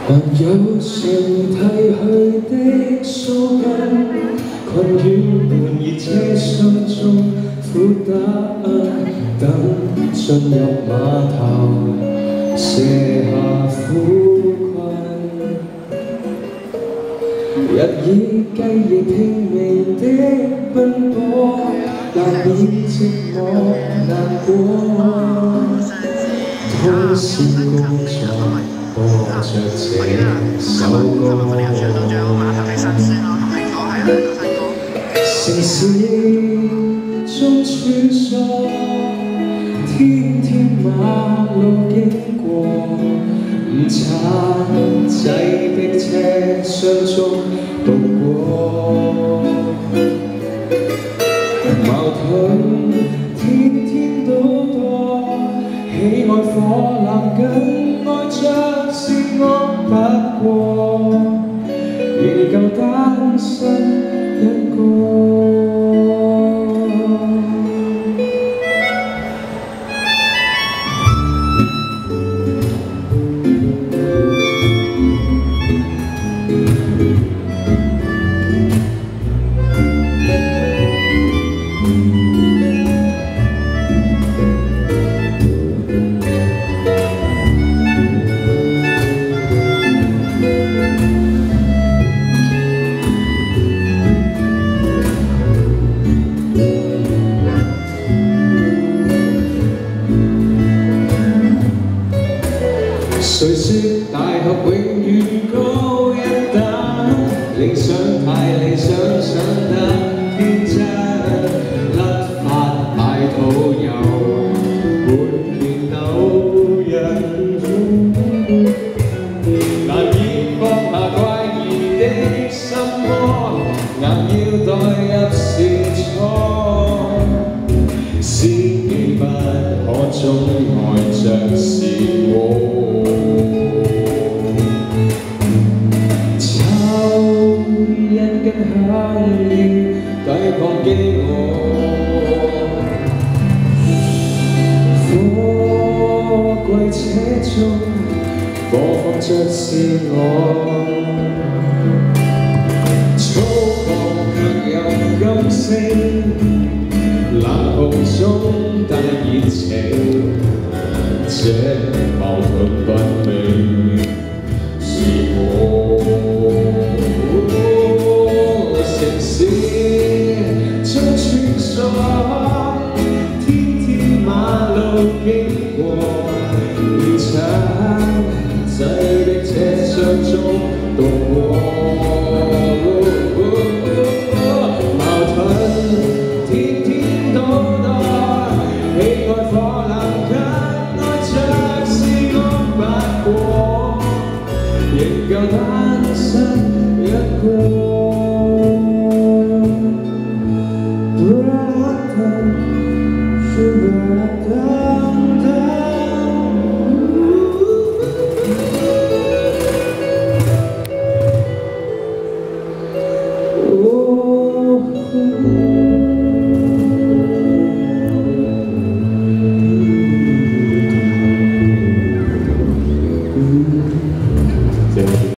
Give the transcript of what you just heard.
還有誰剃去的鬚根，困於悶熱車廂中苦等，等進入碼頭，卸下苦困。日以繼夜拼命的奔波，難免寂寞難過。通宵工作，播着這首歌。城市中穿梭，天天馬路經過，午餐擠迫車廂中度過。矛盾天天都多，喜愛火男更愛着是我不過，仍舊單身一個。誰說大學永遠高一等？理想太理想，想得天真，甩髮大肚又滿面扭人，難以放下怪異的心魔，硬要代入是錯，千記不可終愛着是我。響應抵抗飢餓，貨櫃車中播放着是我，粗獷卻又感性，冷酷中帶熱情，這矛盾不明是我。城市中穿梭，天天馬路經過，連場擠迫車廂中度過。矛盾天天都多，喜愛火男更愛着是我不過，仍舊單身一個。